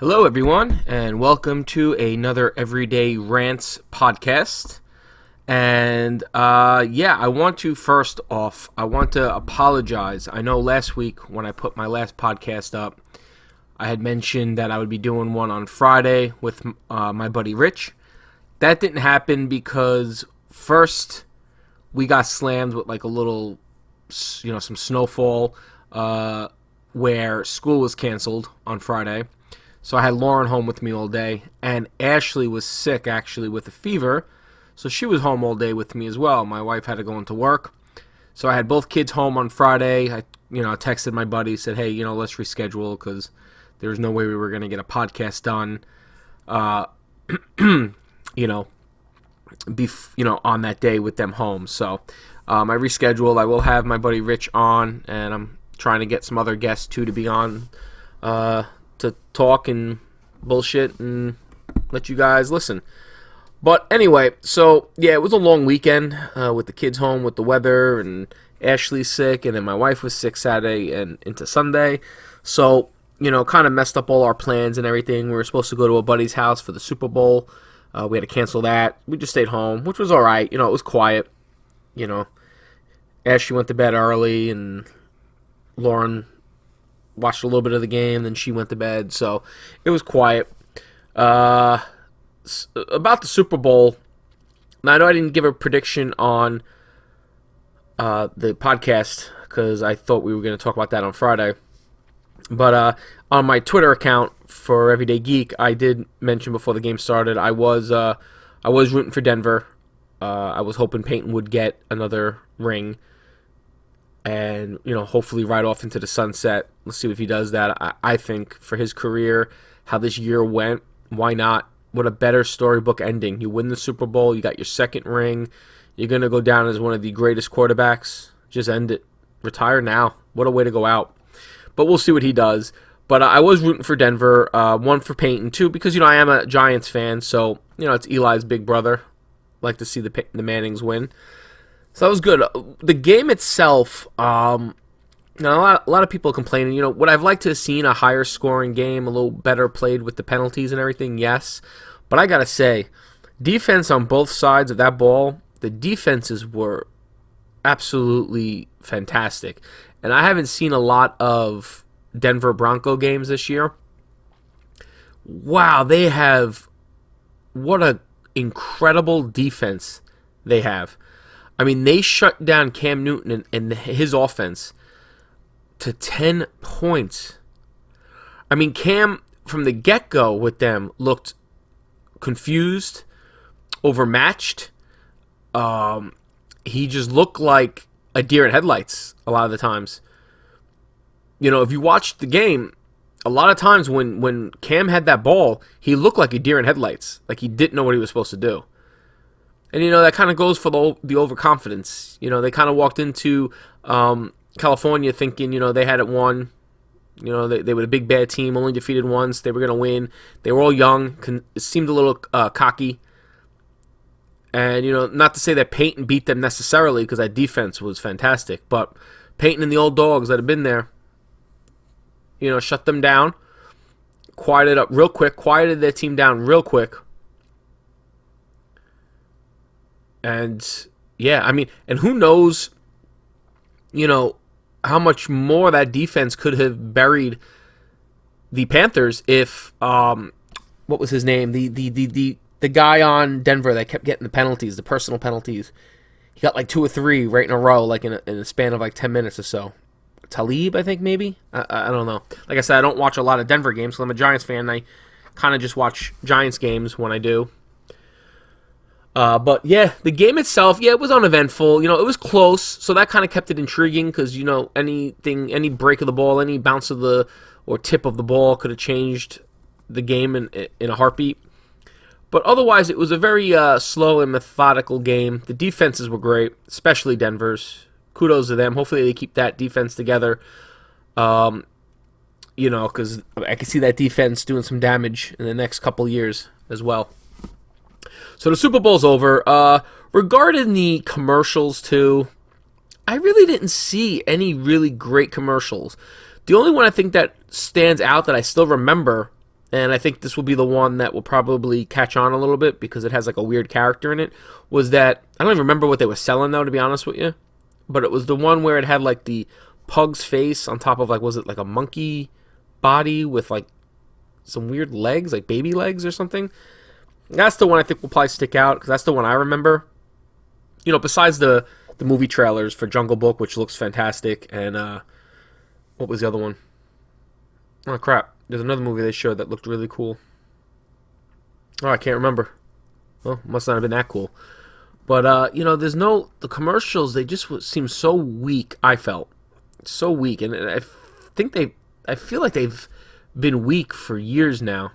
Hello, everyone, and welcome to another Everyday Rants podcast. And I want to apologize. I know last week when I put my last podcast up, I had mentioned that I would be doing one on Friday with my buddy Rich. That didn't happen because first we got slammed with like a little, some snowfall where school was canceled on Friday. So I had Lauren home with me all day, and Ashley was sick actually with a fever, so she was home all day with me as well. My wife had to go into work, so I had both kids home on Friday. I texted my buddy, said, hey, let's reschedule because there was no way we were going to get a podcast done, on that day with them home. So I rescheduled. I will have my buddy Rich on, and I'm trying to get some other guests too to be on, to talk and bullshit and let you guys listen. But anyway, so yeah, it was a long weekend with the kids home with the weather, and Ashley's sick, and then my wife was sick Saturday and into Sunday. So, kind of messed up all our plans and everything. We were supposed to go to a buddy's house for the Super Bowl. We had to cancel that. We just stayed home, which was all right. It was quiet. Ashley went to bed early, and Lauren watched a little bit of the game, then she went to bed, so it was quiet. About the Super Bowl, now I know I didn't give a prediction on the podcast because I thought we were going to talk about that on Friday, but on my Twitter account for Everyday Geek, I did mention before the game started I was rooting for Denver. I was hoping Peyton would get another ring and, hopefully ride off into the sunset. Let's see if he does that. I think for his career, how this year went, why not? What a better storybook ending. You win the Super Bowl, you got your second ring, you're going to go down as one of the greatest quarterbacks. Just end it. Retire now. What a way to go out. But we'll see what he does. But I was rooting for Denver, one for Peyton, two, because, I am a Giants fan, so, it's Eli's big brother. Like to see the Mannings win. So that was good. The game itself, a lot of people complaining. Would I've liked to have seen a higher scoring game, a little better played with the penalties and everything? Yes. But I got to say, defense on both sides of that ball, the defenses were absolutely fantastic. And I haven't seen a lot of Denver Bronco games this year. Wow, what a incredible defense they have. I mean, they shut down Cam Newton and his offense to 10 points. I mean, Cam, from the get-go with them, looked confused, overmatched. He just looked like a deer in headlights a lot of the times. If you watched the game, a lot of times when Cam had that ball, he looked like a deer in headlights, like he didn't know what he was supposed to do. And, that kind of goes for the overconfidence. They kind of walked into California thinking, they had it won. They were a big, bad team, only defeated once. They were going to win. They were all young. It seemed a little cocky. And, not to say that Peyton beat them necessarily because that defense was fantastic. But Peyton and the old dogs that have been there, shut them down, quieted up real quick, quieted their team down real quick. And, yeah, I mean, and who knows, how much more that defense could have buried the Panthers if, what was his name? The guy on Denver that kept getting the penalties, the personal penalties. He got like 2 or 3 right in a row, like in a span of like 10 minutes or so. Talib, I think, maybe? I don't know. Like I said, I don't watch a lot of Denver games, so I'm a Giants fan. I kind of just watch Giants games when I do. But yeah, the game itself, it was uneventful. It was close, so that kind of kept it intriguing because, any break of the ball, any bounce of or tip of the ball could have changed the game in a heartbeat. But otherwise, it was a very slow and methodical game. The defenses were great, especially Denver's. Kudos to them. Hopefully they keep that defense together. Because I can see that defense doing some damage in the next couple years as well. So the Super Bowl's over. Regarding the commercials, too, I really didn't see any really great commercials. The only one I think that stands out that I still remember and I think this will be the one that will probably catch on a little bit because it has like a weird character in it, was that, I don't even remember what they were selling though, to be honest with you, but it was the one where it had like the pug's face on top of, like, was it like a monkey body with like some weird legs, like baby legs or something. That's the one I think will probably stick out because that's the one I remember. Besides the movie trailers for Jungle Book, which looks fantastic, and what was the other one? Oh crap! There's another movie they showed that looked really cool. Oh, I can't remember. Well, must not have been that cool. But there's the commercials. They just seem so weak. I felt so weak, and I feel like they've been weak for years now.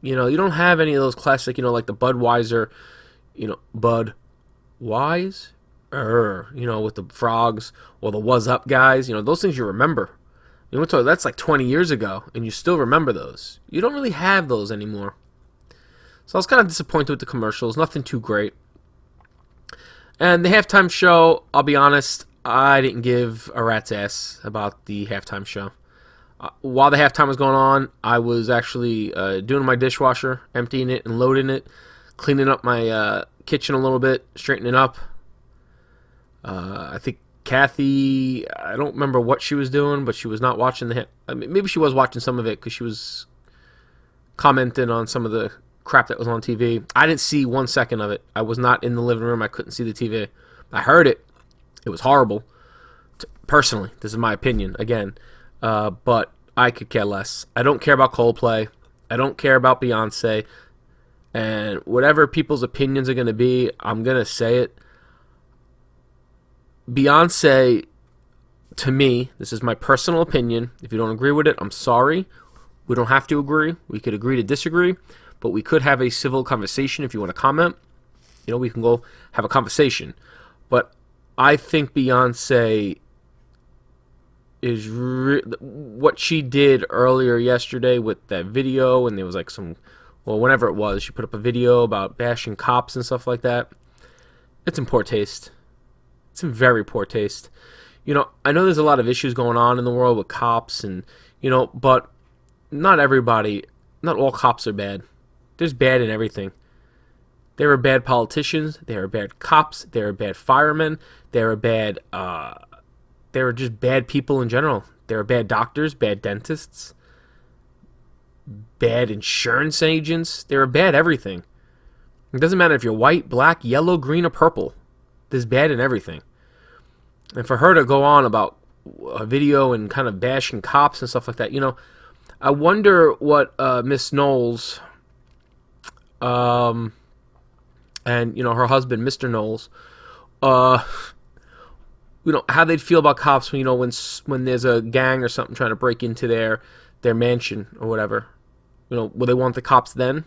You don't have any of those classic, like the Budweiser, Budweiser, with the frogs, or the Was Up guys. Those things you remember. That's like 20 years ago, and you still remember those. You don't really have those anymore. So I was kind of disappointed with the commercials. Nothing too great. And the halftime show, I'll be honest, I didn't give a rat's ass about the halftime show. While the halftime was going on, I was actually doing my dishwasher, emptying it and loading it, cleaning up my kitchen a little bit, straightening up. I think Kathy, I don't remember what she was doing, but she was not watching maybe she was watching some of it because she was commenting on some of the crap that was on TV. I didn't see 1 second of it. I was not in the living room. I couldn't see the TV. I heard it. It was horrible. Personally, this is my opinion, again. But I could care less. I don't care about Coldplay. I don't care about Beyonce. And whatever people's opinions are going to be, I'm going to say it. Beyonce, to me, this is my personal opinion. If you don't agree with it, I'm sorry. We don't have to agree. We could agree to disagree. But we could have a civil conversation if you want to comment. We can go have a conversation. But I think Beyonce is what she did earlier yesterday with that video, and there was like whenever it was, she put up a video about bashing cops and stuff like that. It's in poor taste. It's in very poor taste. I know there's a lot of issues going on in the world with cops, and but not all cops are bad. There's bad in everything. There are bad politicians. There are bad cops. There are bad firemen. There are just bad people in general. There are bad doctors, bad dentists, bad insurance agents. There are bad everything. It doesn't matter if you're white, black, yellow, green, or purple. There's bad in everything. And for her to go on about a video and kind of bashing cops and stuff like that, I wonder what Miss Knowles and her husband, Mr. Knowles, how they'd feel about cops when there's a gang or something trying to break into their mansion or whatever. Will they want the cops then?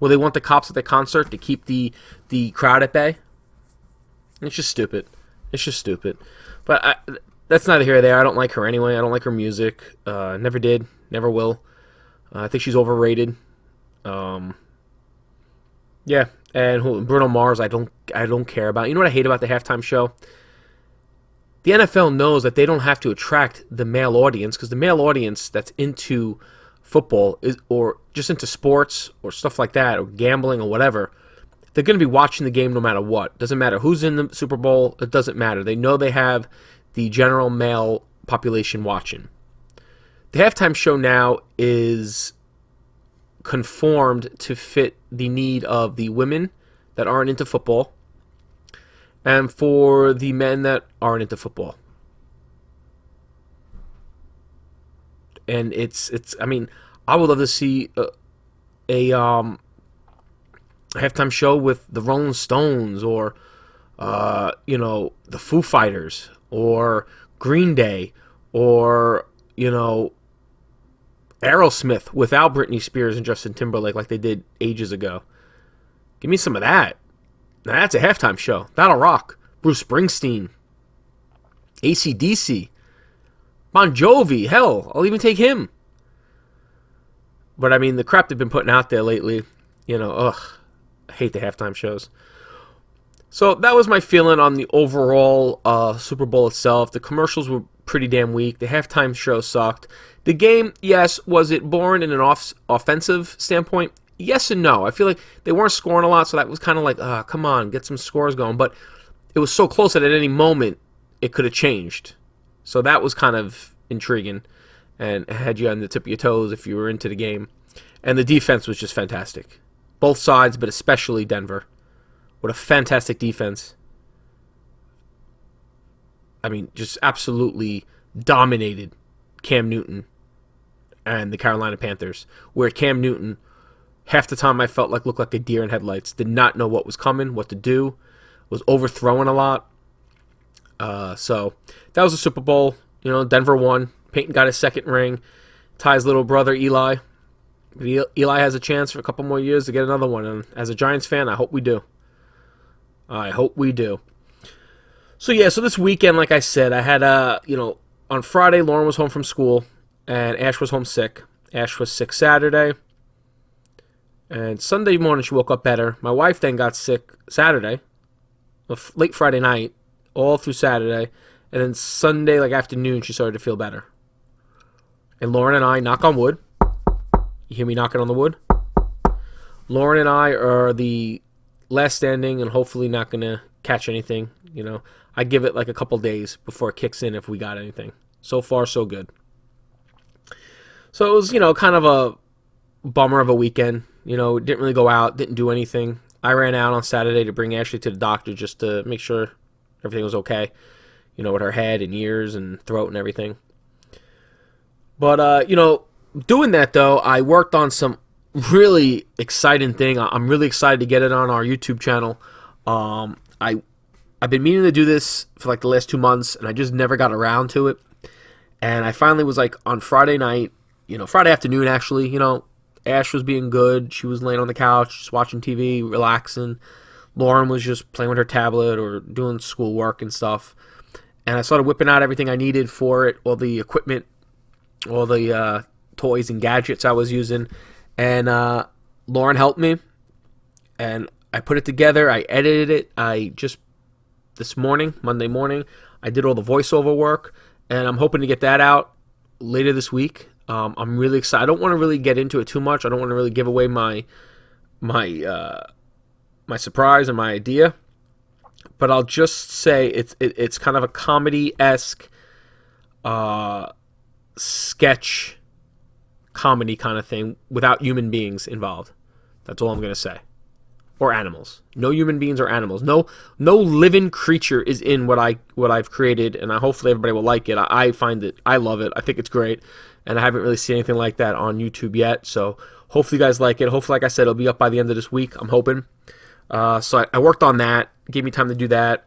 Will they want the cops at the concert to keep the crowd at bay? It's just stupid. But that's neither here nor there. I don't like her anyway. I don't like her music. Never did. Never will. I think she's overrated. Yeah. And Bruno Mars, I don't care about. You know what I hate about the halftime show? The NFL knows that they don't have to attract the male audience, because the male audience that's into football or just into sports or stuff like that, or gambling or whatever, they're going to be watching the game no matter what. Doesn't matter who's in the Super Bowl. It doesn't matter. They know they have the general male population watching. The halftime show now is conformed to fit the need of the women that aren't into football and for the men that aren't into football. And I mean, I would love to see a halftime show with the Rolling Stones or the Foo Fighters or Green Day or Aerosmith without Britney Spears and Justin Timberlake like they did ages ago. Give me some of that. Now that's a halftime show. That'll rock. Bruce Springsteen, AC/DC, Bon Jovi. Hell, I'll even take him. But I mean, the crap they've been putting out there lately, I hate the halftime shows. So that was my feeling on the overall Super Bowl itself. The commercials were pretty damn weak. The halftime show sucked. The game, yes, was it boring in an offensive standpoint? Yes and no. I feel like they weren't scoring a lot, so that was kind of like, come on, get some scores going. But it was so close that at any moment it could have changed. So that was kind of intriguing and had you on the tip of your toes if you were into the game. And the defense was just fantastic. Both sides, but especially Denver. What a fantastic defense. I mean, just absolutely dominated Cam Newton and the Carolina Panthers. Where Cam Newton, half the time I felt like looked like a deer in headlights. Did not know what was coming, what to do. Was overthrowing a lot. So that was a Super Bowl. You know, Denver won. Peyton got his second ring. Ty's little brother, Eli. Eli has a chance for a couple more years to get another one. And as a Giants fan, I hope we do. I hope we do. So yeah, so this weekend, like I said, I had on Friday, Lauren was home from school, and Ash was home sick. Ash was sick Saturday, and Sunday morning she woke up better. My wife then got sick Saturday, late Friday night, all through Saturday, and then Sunday, like afternoon, she started to feel better. And Lauren and I, knock on wood, you hear me knocking on the wood? Lauren and I are the last standing and hopefully not going to catch anything. You know, I give it like a couple days before it kicks in if we got anything. So far, so good. So it was, kind of a bummer of a weekend. Didn't really go out, didn't do anything. I ran out on Saturday to bring Ashley to the doctor just to make sure everything was okay. With her head and ears and throat and everything. But, doing that, though, I worked on some really exciting thing. I'm really excited to get it on our YouTube channel. I've been meaning to do this for like the last 2 months, and I just never got around to it. And I finally was like on Friday night, Friday afternoon actually, Ash was being good. She was laying on the couch, just watching TV, relaxing. Lauren was just playing with her tablet or doing schoolwork and stuff. And I started whipping out everything I needed for it, all the equipment, all the toys and gadgets I was using. And Lauren helped me, and I put it together. I edited it. This morning, Monday morning, I did all the voiceover work, and I'm hoping to get that out later this week. I'm really excited. I don't want to really get into it too much. I don't want to really give away my surprise and my idea, but I'll just say it's kind of a comedy-esque sketch comedy kind of thing without human beings involved. That's all I'm going to say. Or animals. No human beings or animals. No living creature is in what I've created, and hopefully everybody will like it. I love it. I think it's great, and I haven't really seen anything like that on YouTube yet. So hopefully you guys like it. Hopefully, like I said, it'll be up by the end of this week. I'm hoping. So I worked on that. Gave me time to do that.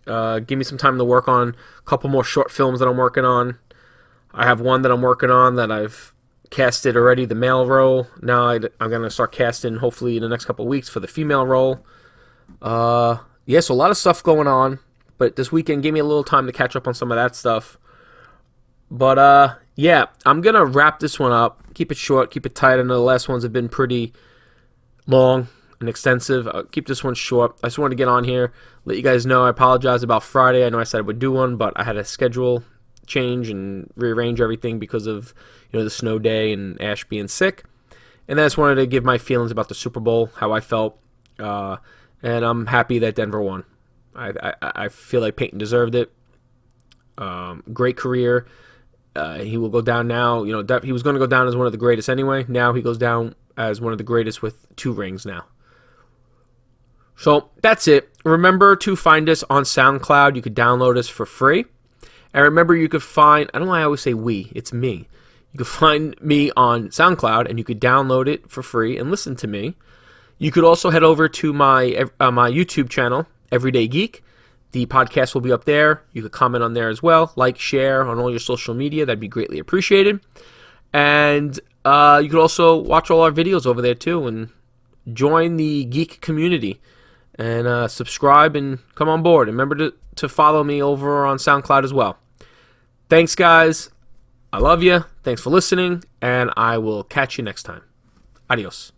Give me some time to work on a couple more short films that I'm working on. I have one that I'm working on that I've casted already, the male role. Now I'm going to start casting hopefully in the next couple of weeks for the female role. So a lot of stuff going on, but this weekend gave me a little time to catch up on some of that stuff. But I'm going to wrap this one up, keep it short, keep it tight. I know the last ones have been pretty long and extensive. I'll keep this one short. I just wanted to get on here, let you guys know I apologize about Friday. I know I said I would do one, but I had a schedule change and rearrange everything because of the snow day and Ash being sick. And I just wanted to give my feelings about the Super Bowl, how I felt, and I'm happy that Denver won. I feel like Peyton deserved it. Great career. He will go down now. He was going to go down as one of the greatest anyway. Now he goes down as one of the greatest with 2 rings now. So that's it. Remember to find us on SoundCloud. You could download us for free. And remember, you could find, I don't know why I always say we, it's me. You could find me on SoundCloud, and you could download it for free and listen to me. You could also head over to my my YouTube channel, Everyday Geek. The podcast will be up there. You could comment on there as well. Like, share on all your social media. That'd be greatly appreciated. And you could also watch all our videos over there, too, and join the geek community. And subscribe and come on board. And remember to follow me over on SoundCloud as well. Thanks, guys. I love you. Thanks for listening, and I will catch you next time. Adios.